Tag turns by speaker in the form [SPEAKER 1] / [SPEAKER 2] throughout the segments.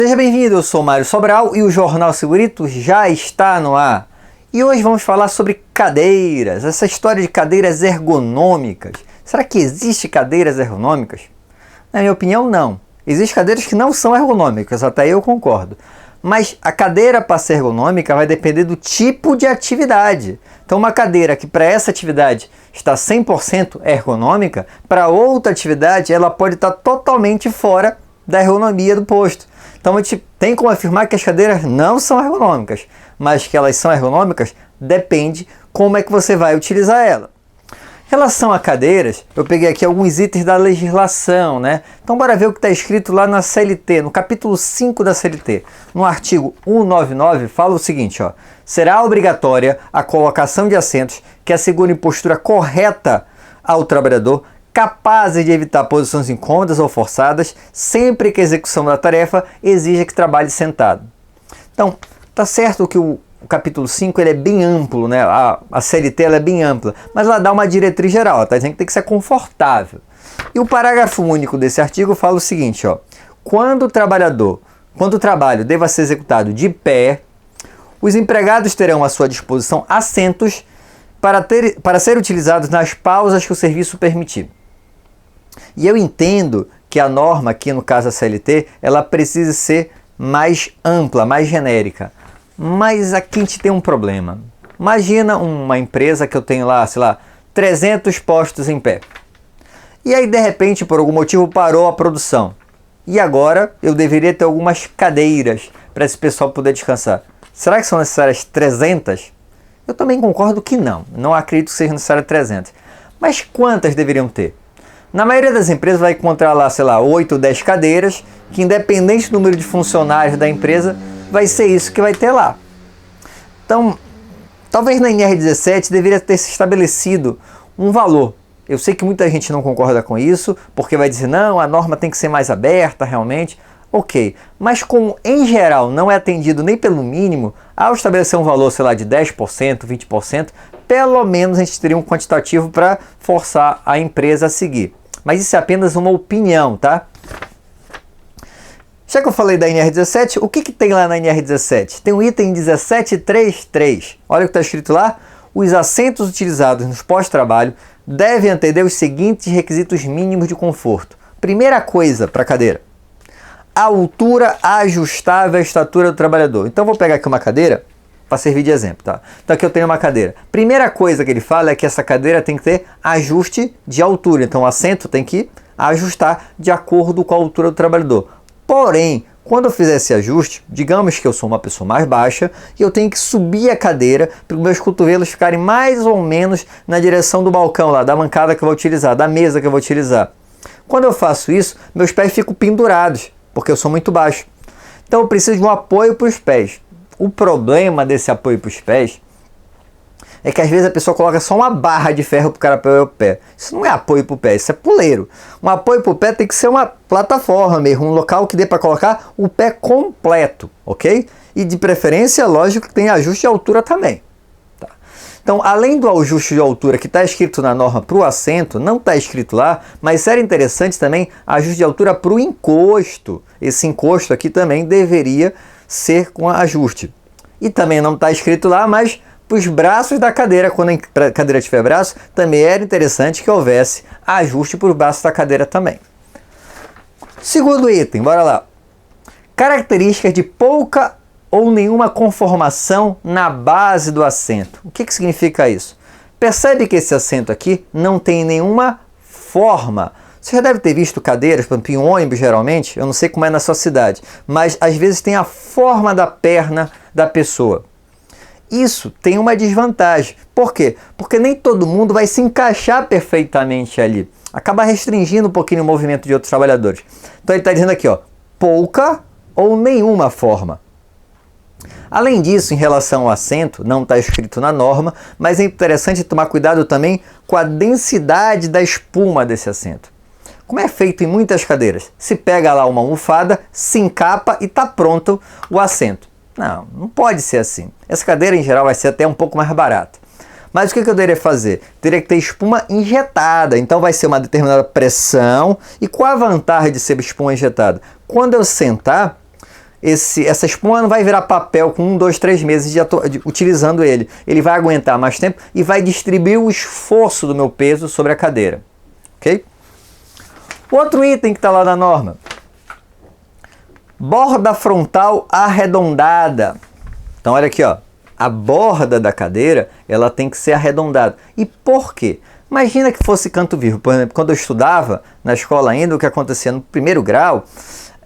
[SPEAKER 1] Seja bem-vindo, eu sou Mário Sobral e o Jornal Segurito já está no ar. E hoje vamos falar sobre cadeiras, essa história de cadeiras ergonômicas. Será que existe cadeiras ergonômicas? Na minha opinião, não. Existem cadeiras que não são ergonômicas, até eu concordo. Mas a cadeira para ser ergonômica vai depender do tipo de atividade. Então uma cadeira que para essa atividade está 100% ergonômica, para outra atividade ela pode estar totalmente fora da ergonomia do posto. Então a gente tem como afirmar que as cadeiras não são ergonômicas, mas que elas são ergonômicas depende como é que você vai utilizar ela. Em relação a cadeiras, eu peguei aqui alguns itens da legislação, né? Então bora ver o que está escrito lá na CLT, no capítulo 5 da CLT. No artigo 199 fala o seguinte, ó: será obrigatória a colocação de assentos que assegurem postura correta ao trabalhador, capazes de evitar posições incômodas ou forçadas, sempre que a execução da tarefa exija que trabalhe sentado. Então, tá certo que o capítulo 5 ele é bem amplo, né? A CLT ela é bem ampla, mas ela dá uma diretriz geral, ela tá dizendo que tem que ser confortável. E o parágrafo único desse artigo fala o seguinte, ó: quando o trabalho deva ser executado de pé, os empregados terão à sua disposição assentos para ser utilizados nas pausas que o serviço permitir. E eu entendo que a norma aqui, no caso da CLT, ela precisa ser mais ampla, mais genérica. Mas aqui a gente tem um problema. Imagina uma empresa que eu tenho lá, sei lá, 300 postos em pé. E aí, de repente, por algum motivo, parou a produção. E agora eu deveria ter algumas cadeiras para esse pessoal poder descansar. Será que são necessárias 300? Eu também concordo que não. Não acredito que seja necessário 300. Mas quantas deveriam ter? Na maioria das empresas vai encontrar lá, sei lá, 8 ou 10 cadeiras, que independente do número de funcionários da empresa, vai ser isso que vai ter lá. Então, talvez na NR17 deveria ter se estabelecido um valor. Eu sei que muita gente não concorda com isso, porque vai dizer, não, a norma tem que ser mais aberta realmente. Ok, mas como em geral não é atendido nem pelo mínimo, ao estabelecer um valor, sei lá, de 10%, 20%, pelo menos a gente teria um quantitativo para forçar a empresa a seguir. Mas isso é apenas uma opinião, tá? Já que eu falei da NR17, o que tem lá na NR17? Tem o item 1733. Olha o que está escrito lá. Os assentos utilizados nos pós-trabalho devem atender os seguintes requisitos mínimos de conforto. Primeira coisa para a cadeira: a altura ajustável à estatura do trabalhador. Então vou pegar aqui uma cadeira para servir de exemplo, tá? Então aqui eu tenho uma cadeira. Primeira coisa que ele fala é que essa cadeira tem que ter ajuste de altura. Então o assento tem que ajustar de acordo com a altura do trabalhador. Porém, quando eu fizer esse ajuste, digamos que eu sou uma pessoa mais baixa e eu tenho que subir a cadeira para os meus cotovelos ficarem mais ou menos na direção do balcão lá, da bancada que eu vou utilizar, da mesa que eu vou utilizar. Quando eu faço isso, meus pés ficam pendurados, porque eu sou muito baixo. Então eu preciso de um apoio para os pés. O problema desse apoio para os pés é que às vezes a pessoa coloca só uma barra de ferro para o cara apoiar o pé. Isso não é apoio para o pé, isso é puleiro. Um apoio para o pé tem que ser uma plataforma mesmo, um local que dê para colocar o pé completo, ok? E de preferência, lógico que tem ajuste de altura também. Tá? Então, além do ajuste de altura que está escrito na norma para o assento, não está escrito lá, mas seria interessante também ajuste de altura para o encosto. Esse encosto aqui também deveria ser com ajuste. E também não está escrito lá, mas para os braços da cadeira, quando a cadeira tiver braço, também era interessante que houvesse ajuste para os braços da cadeira também. Segundo item, bora lá. Características de pouca ou nenhuma conformação na base do assento. O que significa isso? Percebe que esse assento aqui não tem nenhuma forma. Você já deve ter visto cadeiras, por exemplo, em ônibus geralmente, eu não sei como é na sua cidade, mas às vezes tem a forma da perna da pessoa. Isso tem uma desvantagem. Por quê? Porque nem todo mundo vai se encaixar perfeitamente ali. Acaba restringindo um pouquinho o movimento de outros trabalhadores. Então ele está dizendo aqui, ó, pouca ou nenhuma forma. Além disso, em relação ao assento, não está escrito na norma, mas é interessante tomar cuidado também com a densidade da espuma desse assento. Como é feito em muitas cadeiras, se pega lá uma almofada, se encapa e está pronto o assento. Não pode ser assim. Essa cadeira em geral vai ser até um pouco mais barata. Mas o que eu deveria fazer? Teria que ter espuma injetada, então vai ser uma determinada pressão. E qual a vantagem de ser espuma injetada? Quando eu sentar, essa espuma não vai virar papel com 1, 2, 3 meses utilizando ele. Ele vai aguentar mais tempo e vai distribuir o esforço do meu peso sobre a cadeira. Ok? Outro item que está lá na norma. Borda frontal arredondada. Então olha aqui, ó. A borda da cadeira, ela tem que ser arredondada. E por quê? Imagina que fosse canto vivo. Por exemplo, quando eu estudava na escola ainda, o que acontecia no primeiro grau,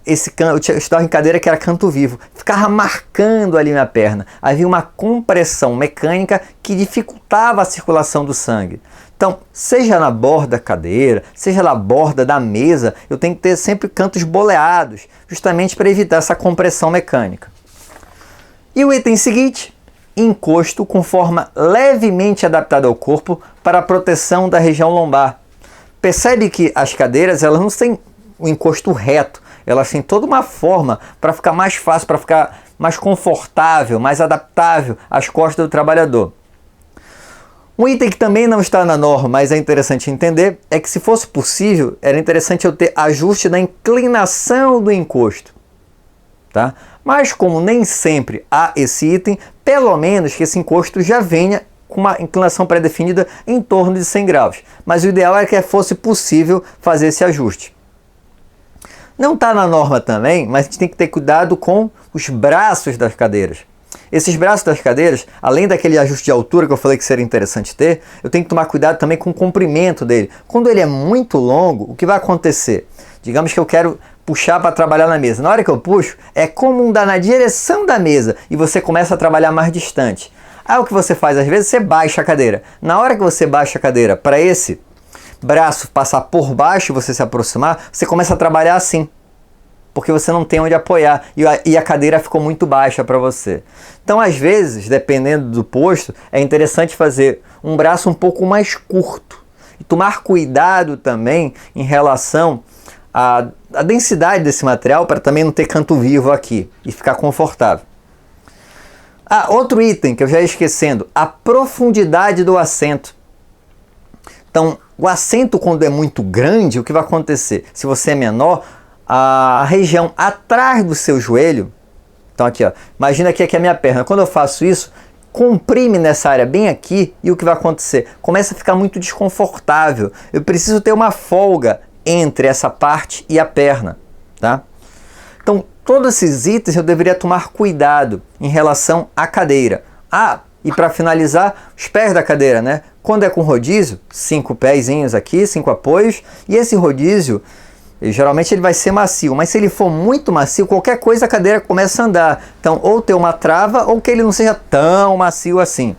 [SPEAKER 1] eu estudava em cadeira que era canto vivo. Ficava marcando ali minha perna. Havia uma compressão mecânica que dificultava a circulação do sangue. Então, seja na borda da cadeira, seja na borda da mesa, eu tenho que ter sempre cantos boleados, justamente para evitar essa compressão mecânica. E o item seguinte, encosto com forma levemente adaptada ao corpo para a proteção da região lombar. Percebe que as cadeiras, elas não têm o encosto reto, elas têm toda uma forma para ficar mais fácil, para ficar mais confortável, mais adaptável às costas do trabalhador. Um item que também não está na norma, mas é interessante entender, é que se fosse possível, era interessante eu ter ajuste na inclinação do encosto. Tá? Mas como nem sempre há esse item, pelo menos que esse encosto já venha com uma inclinação pré-definida em torno de 100 graus. Mas o ideal é que fosse possível fazer esse ajuste. Não está na norma também, mas a gente tem que ter cuidado com os braços das cadeiras. Esses braços das cadeiras, além daquele ajuste de altura que eu falei que seria interessante ter, eu tenho que tomar cuidado também com o comprimento dele. Quando ele é muito longo, o que vai acontecer? Digamos que eu quero puxar para trabalhar na mesa. Na hora que eu puxo, é como andar na direção da mesa e você começa a trabalhar mais distante. Aí o que você faz às vezes, você baixa a cadeira. Na hora que você baixa a cadeira para esse braço passar por baixo e você se aproximar, você começa a trabalhar assim. Porque você não tem onde apoiar e a cadeira ficou muito baixa para você. Então, às vezes, dependendo do posto, é interessante fazer um braço um pouco mais curto. E tomar cuidado também em relação à densidade desse material para também não ter canto vivo aqui e ficar confortável. Outro item que eu já ia esquecendo, a profundidade do assento. Então, o assento quando é muito grande, o que vai acontecer? Se você é menor, a região atrás do seu joelho, então aqui ó, imagina aqui a minha perna, quando eu faço isso, comprime nessa área bem aqui e o que vai acontecer? Começa a ficar muito desconfortável, eu preciso ter uma folga entre essa parte e a perna, tá? Então todos esses itens eu deveria tomar cuidado em relação à cadeira. E para finalizar, os pés da cadeira, né? Quando é com rodízio, 5 pezinhos aqui, 5 apoios, e esse rodízio geralmente ele vai ser macio, mas se ele for muito macio, qualquer coisa a cadeira começa a andar. Então, ou ter uma trava, ou que ele não seja tão macio assim.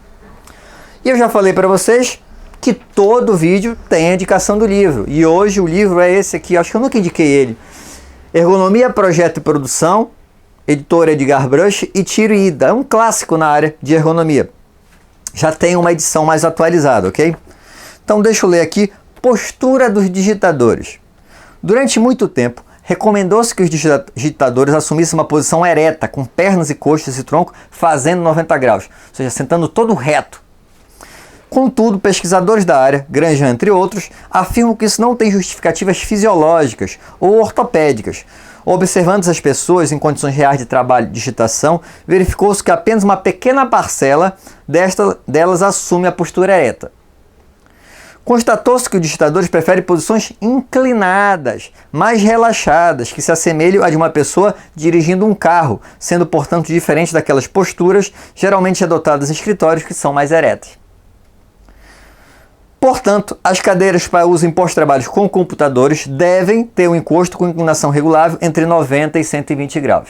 [SPEAKER 1] E eu já falei para vocês que todo vídeo tem a indicação do livro. E hoje o livro é esse aqui, acho que eu nunca indiquei ele. Ergonomia, Projeto e Produção, editora Edgar Brush e Tiro e Ida. É um clássico na área de ergonomia. Já tem uma edição mais atualizada, ok? Então, deixa eu ler aqui. Postura dos digitadores. Durante muito tempo, recomendou-se que os digitadores assumissem uma posição ereta, com pernas e coxas e tronco fazendo 90 graus, ou seja, sentando todo reto. Contudo, pesquisadores da área, Grandjean entre outros, afirmam que isso não tem justificativas fisiológicas ou ortopédicas. Observando as pessoas em condições reais de trabalho e digitação, verificou-se que apenas uma pequena parcela delas assume a postura ereta. Constatou-se que os digitadores preferem posições inclinadas, mais relaxadas, que se assemelham à de uma pessoa dirigindo um carro, sendo, portanto, diferente daquelas posturas geralmente adotadas em escritórios que são mais eretas. Portanto, as cadeiras para uso em pós-trabalhos com computadores devem ter um encosto com inclinação regulável entre 90 e 120 graus.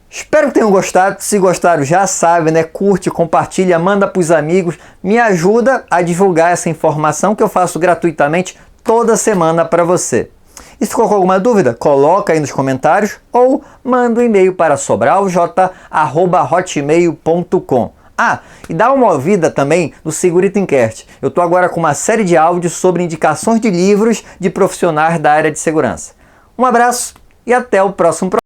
[SPEAKER 1] Espero que tenham gostado. Se gostaram, já sabe, né? Curte, compartilha, manda para os amigos. Me ajuda a divulgar essa informação que eu faço gratuitamente toda semana para você. E se ficou com alguma dúvida, coloca aí nos comentários ou manda um e-mail para sobralj@hotmail.com. E dá uma ouvida também no Segura Itemcast. Eu estou agora com uma série de áudios sobre indicações de livros de profissionais da área de segurança. Um abraço e até o próximo programa.